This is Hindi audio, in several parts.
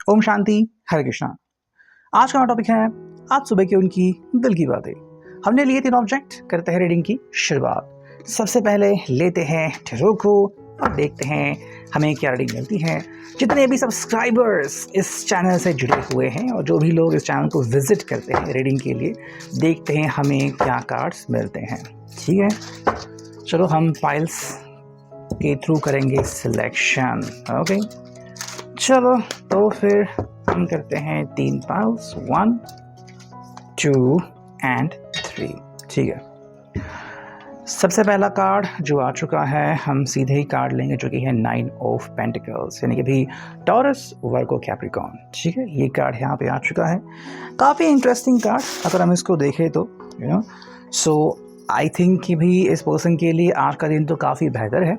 ओम शांति, हरे कृष्णा। आज का हमारा टॉपिक है आज सुबह की उनकी दिल की बातें। हमने लिए 3 ऑब्जेक्ट, करते हैं रीडिंग की शुरुआत। सबसे पहले लेते हैं टैरो को और देखते हैं हमें क्या रीडिंग मिलती है। जितने भी सब्सक्राइबर्स इस चैनल से जुड़े हुए हैं और जो भी लोग इस चैनल को विजिट करते हैं रीडिंग के लिए, देखते हैं हमें क्या कार्ड्स मिलते हैं। ठीक है, चलो हम फाइल्स के थ्रू करेंगे सिलेक्शन। ओके, चलो तो फिर हम करते हैं 3 पाइल्स, 1, 2 एंड 3। ठीक है, सबसे पहला कार्ड जो आ चुका है, हम सीधे ही कार्ड लेंगे जो कि है 9 ऑफ पेंटिकल्स, यानी कि भी टॉरस, वर्गो, कैप्रिकॉर्न। ठीक है, ये कार्ड यहाँ पे आ चुका है। काफ़ी इंटरेस्टिंग कार्ड अगर हम इसको देखें तो सो आई थिंक कि भी इस पर्सन के लिए आज का दिन तो काफ़ी बेहतर है,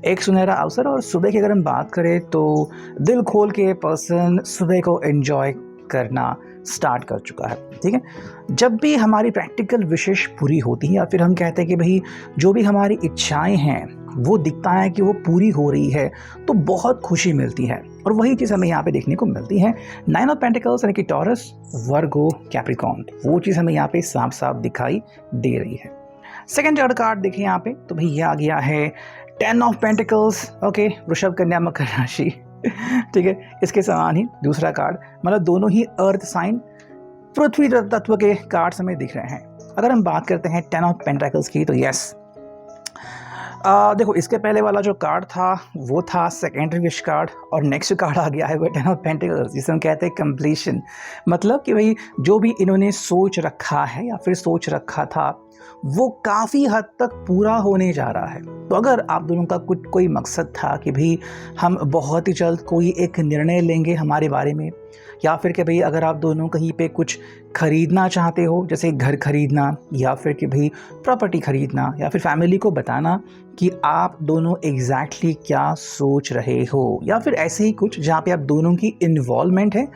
एक सुनहरा अवसर। और सुबह की अगर हम बात करें तो दिल खोल के पर्सन सुबह को एंजॉय करना स्टार्ट कर चुका है। ठीक है, जब भी हमारी प्रैक्टिकल विशेष पूरी होती है या फिर हम कहते हैं कि भाई जो भी हमारी इच्छाएं हैं वो दिखता है कि वो पूरी हो रही है, तो बहुत खुशी मिलती है। और वही चीज़ हमें यहाँ पे देखने को मिलती है। 9 ऑफ पेंटिकल्स यानी कि टॉरस, वर्गो, कैप्रिकॉर्न, वो चीज़ हमें यहाँ पे साफ साफ दिखाई दे रही है। सेकेंड कार्ड देखिए यहाँ पे, तो भाई ये आ गया है 10 ऑफ पेंटिकल्स। ओके, वृषभ, कन्या, मकर राशि। ठीक है, इसके समान ही दूसरा कार्ड, मतलब दोनों ही अर्थ साइन, पृथ्वी तत्व के कार्ड्स हमें दिख रहे हैं। अगर हम बात करते हैं 10 ऑफ पेंटिकल्स की, तो यस, देखो इसके पहले वाला जो कार्ड था वो था सेकेंडरी विश कार्ड, और नेक्स्ट कार्ड आ गया है वो 10 ऑफ पेंटिकल्स, जिसे हम कहते हैं कंप्लीशन। मतलब कि भाई जो भी इन्होंने सोच रखा है या फिर सोच रखा था वो काफ़ी हद तक पूरा होने जा रहा है। तो अगर आप दोनों का कोई मकसद था कि भाई हम बहुत ही जल्द कोई एक निर्णय लेंगे हमारे बारे में, या फिर कि भाई अगर आप दोनों कहीं पे कुछ खरीदना चाहते हो, जैसे घर खरीदना या फिर कि भाई प्रॉपर्टी खरीदना, या फिर फैमिली को बताना कि आप दोनों एग्जैक्टली क्या सोच रहे हो, या फिर ऐसे ही कुछ जहाँ पे आप दोनों की इन्वॉल्वमेंट है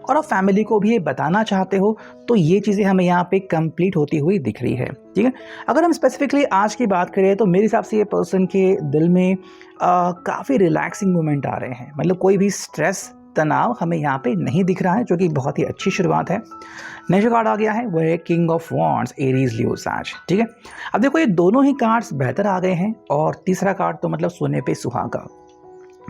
और आप फैमिली को भी ये बताना चाहते हो, तो ये चीज़ें हमें यहाँ पे कंप्लीट होती हुई दिख रही है। ठीक है, अगर हम स्पेसिफिकली आज की बात करें तो मेरे हिसाब से ये पर्सन के दिल में काफ़ी रिलैक्सिंग मोमेंट आ रहे हैं। मतलब कोई भी स्ट्रेस, तनाव हमें यहाँ पे नहीं दिख रहा है, जो कि बहुत ही अच्छी शुरुआत है। नेक्स्ट कार्ड आ गया है वो है किंग ऑफ वॉन्ड्स, एरीज, लियो, साज। ठीक है, अब देखो ये दोनों ही कार्ड्स बेहतर आ गए हैं, और तीसरा कार्ड तो मतलब सोने पे सुहागा।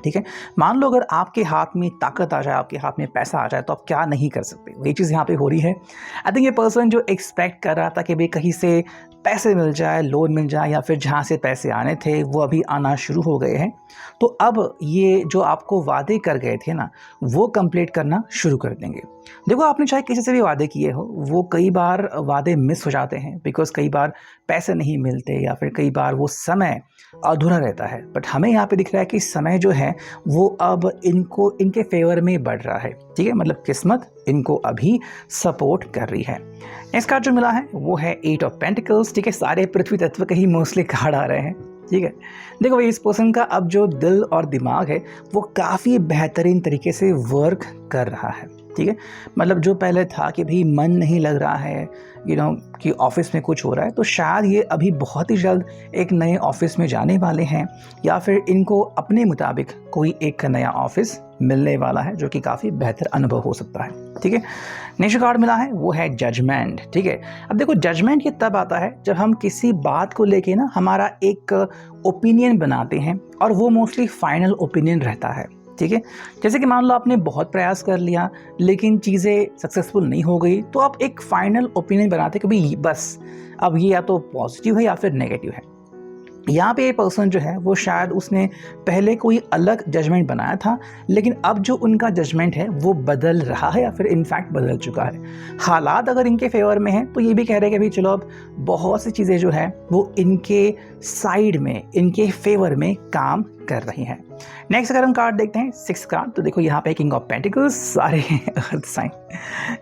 ठीक है, मान लो अगर आपके हाथ में ताकत आ जाए, आपके हाथ में पैसा आ जाए, तो आप क्या नहीं कर सकते, वही चीज़ यहाँ पे हो रही है। आई थिंक ये पर्सन जो एक्सपेक्ट कर रहा था कि भाई कहीं से पैसे मिल जाए, लोन मिल जाए, या फिर जहाँ से पैसे आने थे वो अभी आना शुरू हो गए हैं, तो अब ये जो आपको वादे कर गए थे ना, वो कंप्लीट करना शुरू कर देंगे। देखो आपने चाहे किसी से भी वादे किए हो, वो कई बार वादे मिस हो जाते हैं, बिकॉज कई बार पैसे नहीं मिलते या फिर कई बार वो समय अधूरा रहता है। बट हमें यहाँ पे दिख रहा है कि समय जो है वो अब इनके फेवर में बढ़ रहा है। ठीक है, मतलब किस्मत इनको अभी सपोर्ट कर रही है। नेक्स्ट कार्ड जो मिला है वो है 8 ऑफ पेंटिकल्स। ठीक है, सारे पृथ्वी तत्व के ही मोस्टली कार्ड आ रहे हैं। ठीक है, देखो भाई इस पर्सन का अब जो दिल और दिमाग है वो काफ़ी बेहतरीन तरीके से वर्क कर रहा है। ठीक है, मतलब जो पहले था कि भाई मन नहीं लग रहा है, कि ऑफिस में कुछ हो रहा है, तो शायद ये अभी बहुत ही जल्द एक नए ऑफिस में जाने वाले हैं, या फिर इनको अपने मुताबिक कोई एक नया ऑफिस मिलने वाला है, जो कि काफ़ी बेहतर अनुभव हो सकता है। ठीक है, नेक्स्ट कार्ड मिला है वो है जजमेंट। ठीक है, अब देखो जजमेंट ये तब आता है जब हम किसी बात को लेके ना हमारा एक ओपिनियन बनाते हैं, और वो मोस्टली फाइनल ओपिनियन रहता है। ठीक है, जैसे कि मान लो आपने बहुत प्रयास कर लिया लेकिन चीज़ें सक्सेसफुल नहीं हो गई, तो आप एक फाइनल ओपिनियन बनाते कि भाई बस अब ये या तो पॉजिटिव है या फिर नेगेटिव है। यहाँ पे ये पर्सन जो है वो शायद उसने पहले कोई अलग जजमेंट बनाया था, लेकिन अब जो उनका जजमेंट है वो बदल रहा है, या फिर इनफैक्ट बदल चुका है। हालात अगर इनके फेवर में हैं तो ये भी कह रहे हैं कि भाई चलो अब बहुत सी चीज़ें जो है वो इनके साइड में, इनके फेवर में काम कर रही हैं। नेक्स्ट अगर हम कार्ड देखते हैं 6 कार्ड, तो देखो यहाँ पे किंग ऑफ पेंटिकल्स, सारे अर्थ साइन,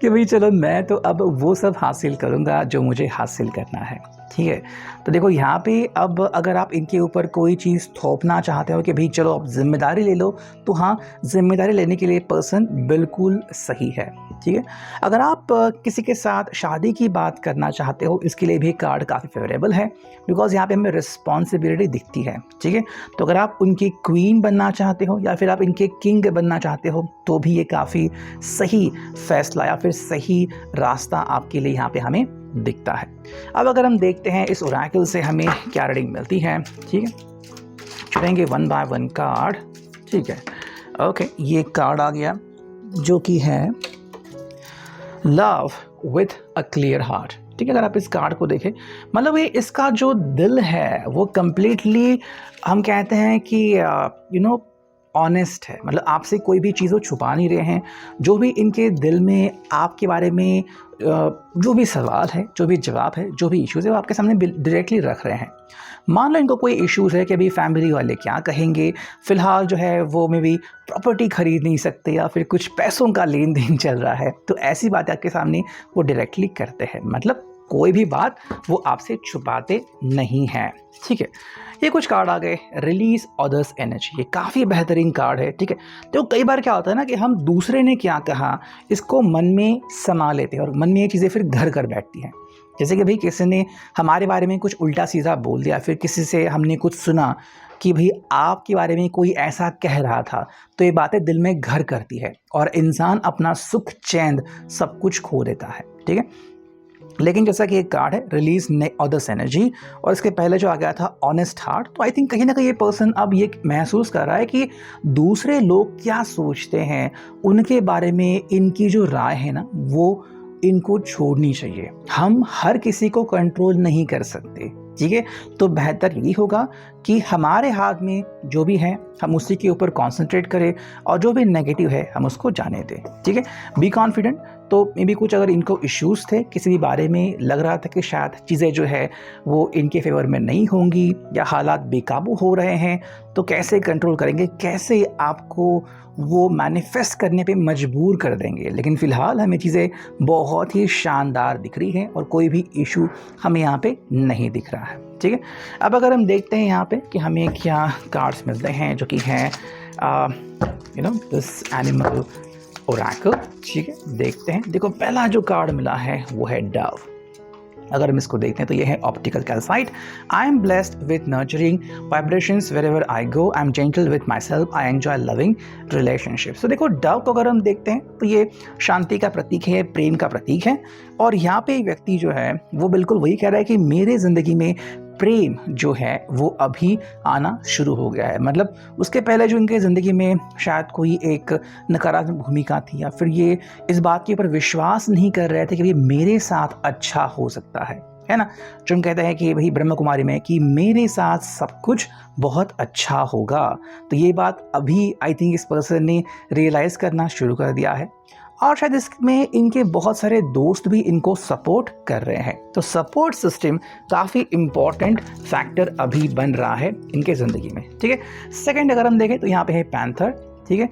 कि भाई चलो मैं तो अब वो सब हासिल करूँगा जो मुझे हासिल करना है। ठीक है, तो देखो यहाँ पे अब अगर आप इनके ऊपर कोई चीज़ थोपना चाहते हो कि भाई चलो अब जिम्मेदारी ले लो, तो हाँ, जिम्मेदारी लेने के लिए पर्सन बिल्कुल सही है। ठीक है, अगर आप किसी के साथ शादी की बात करना चाहते हो, इसके लिए भी कार्ड काफ़ी फेवरेबल है, बिकॉज यहाँ पे हमें रिस्पॉन्सिबिलिटी दिखती है। ठीक है, तो अगर आप उनकी क्वीन क्वीन बनना चाहते हो या फिर आप इनके किंग बनना चाहते हो तो भी ये काफ़ी सही फैसला या फिर सही रास्ता आपके लिए यहाँ पे हमें दिखता है। अब अगर हम देखते हैं इस ओरेकल से हमें क्या रीडिंग मिलती है, ठीक है, चुनेंगे 1 बाय 1 कार्ड, ठीक है। ओके, ये कार्ड आ गया जो कि है love with a clear heart, ठीक है। अगर आप इस कार्ड को देखें, मतलब ये इसका जो दिल है वो कंप्लीटली हम कहते हैं कि ऑनेस्ट है, मतलब आपसे कोई भी चीज़ वो छुपा नहीं रहे हैं। जो भी इनके दिल में आपके बारे में जो भी सवाल है, जो भी जवाब है, जो भी इश्यूज़ है वो आपके सामने डायरेक्टली रख रहे हैं। मान लो इनको कोई इश्यूज़ है कि अभी फैमिली वाले क्या कहेंगे, फ़िलहाल जो है वो मे बी प्रॉपर्टी खरीद नहीं सकते या फिर कुछ पैसों का लेन देन चल रहा है, तो ऐसी बातें आपके सामने वो डायरेक्टली करते हैं। मतलब कोई भी बात वो आपसे छुपाते नहीं हैं, ठीक है। ये कुछ कार्ड आ गए, रिलीज अदर्स एनर्जी, ये काफ़ी बेहतरीन कार्ड है, ठीक है। तो कई बार क्या होता है ना कि हम दूसरे ने क्या कहा इसको मन में समा लेते हैं और मन में ये चीज़ें फिर घर कर बैठती हैं। जैसे कि भाई किसी ने हमारे बारे में कुछ उल्टा सीधा बोल दिया, फिर किसी से हमने कुछ सुना कि भाई आपके बारे में कोई ऐसा कह रहा था, तो ये बातें दिल में घर करती है और इंसान अपना सुख चैन सब कुछ खो देता है, ठीक है। लेकिन जैसा कि एक कार्ड है रिलीज अदर्स एनर्जी और इसके पहले जो आ गया था ऑनेस्ट हार्ट, तो आई थिंक कहीं ना कहीं ये पर्सन अब ये महसूस कर रहा है कि दूसरे लोग क्या सोचते हैं, उनके बारे में इनकी जो राय है ना वो इनको छोड़नी चाहिए। हम हर किसी को कंट्रोल नहीं कर सकते, ठीक है। तो बेहतर यही होगा कि हमारे हाथ में जो भी है हम उसी के ऊपर कॉन्सेंट्रेट करें और जो भी नेगेटिव है हम उसको जाने दें, ठीक है। Be confident. तो मे बी कुछ अगर इनको इश्यूज़ थे, किसी भी बारे में लग रहा था कि शायद चीज़ें जो है वो इनके फेवर में नहीं होंगी या हालात बेकाबू हो रहे हैं, तो कैसे कंट्रोल करेंगे, कैसे आपको वो मैनिफेस्ट करने पे मजबूर कर देंगे। लेकिन फ़िलहाल हमें चीज़ें बहुत ही शानदार दिख रही हैं और कोई भी इशू हमें यहाँ पे नहीं दिख रहा है, ठीक है। अब अगर हम देखते हैं यहाँ पे कि हमें क्या कार्ड्स मिलते हैं जो कि हैं दिस एनिमल ओरेकल, ठीक है। देखते हैं, देखो पहला जो कार्ड मिला है वो है डव। अगर हम इसको देखते हैं तो ये है optical calcite. I am blessed with nurturing vibrations wherever I go, I am gentle with myself, I enjoy loving relationships. तो देखो डव को अगर हम देखते हैं तो ये शांति का प्रतीक है, प्रेम का प्रतीक है। और यहाँ पे व्यक्ति जो है वो बिल्कुल वही कह रहा है कि मेरे ज़िंदगी में प्रेम जो है वो अभी आना शुरू हो गया है। मतलब उसके पहले जो इनके ज़िंदगी में शायद कोई एक नकारात्मक भूमिका थी या फिर ये इस बात के ऊपर विश्वास नहीं कर रहे थे कि भाई मेरे साथ अच्छा हो सकता है ना। जो हम कहते हैं कि भाई ब्रह्म कुमारी में कि मेरे साथ सब कुछ बहुत अच्छा होगा, तो ये बात अभी आई थिंक इस पर्सन ने रियलाइज़ करना शुरू कर दिया है। और शायद इसमें इनके बहुत सारे दोस्त भी इनको सपोर्ट कर रहे हैं। तो सपोर्ट सिस्टम काफ़ी इम्पॉर्टेंट फैक्टर अभी बन रहा है इनके ज़िंदगी में, ठीक है। सेकंड अगर हम देखें तो यहाँ पे है पैंथर, ठीक है।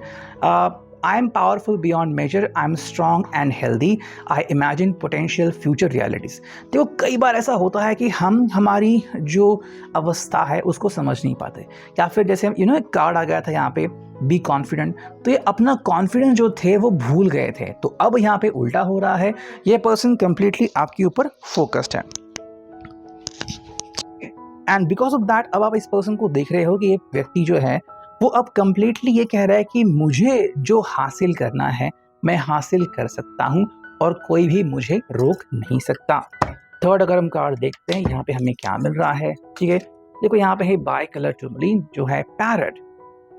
I am powerful beyond measure, I am strong and healthy, I imagine potential future realities. देखो कई बार ऐसा होता है कि हम हमारी जो अवस्था है उसको समझ नहीं पाते, या फिर जैसे एक कार्ड आ गया था यहाँ पे बी कॉन्फिडेंट, तो ये अपना कॉन्फिडेंस जो थे वो भूल गए थे। तो अब यहाँ पे उल्टा हो रहा है, ये पर्सन कंप्लीटली आपके ऊपर फोकस्ड है एंड बिकॉज ऑफ दैट अब आप इस पर्सन को देख रहे हो कि ये व्यक्ति जो है वो अब कंप्लीटली ये कह रहा है कि मुझे जो हासिल करना है मैं हासिल कर सकता हूँ और कोई भी मुझे रोक नहीं सकता। थर्ड अगर हम कार्ड देखते हैं यहाँ पे हमें क्या मिल रहा है, ठीक है। देखो यहाँ पे है बाय कलर टूरमलिन जो है parrot.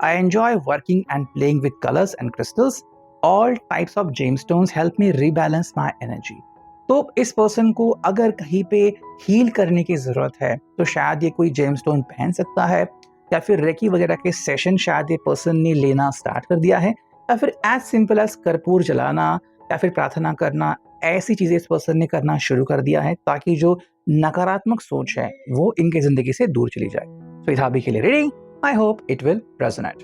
I enjoy working and playing with colors and crystals. All types of gemstones help me rebalance my energy. तो इस पर्सन को अगर कहीं पे हील करने की ज़रूरत है तो शायद ये कोई जेमस्टोन पहन सकता है, या फिर रेकी वगैरह के सेशन शायद ये पर्सन ने लेना स्टार्ट कर दिया है, या फिर एज सिंपल एज कर्पूर जलाना या फिर प्रार्थना करना, ऐसी चीज़ें इस पर्सन ने करना शुरू कर दिया है ताकि जो नकारात्मक सोच है वो इनकी ज़िंदगी से दूर चली जाए। तो इस हॉबी के लिए reading, I hope it will resonate.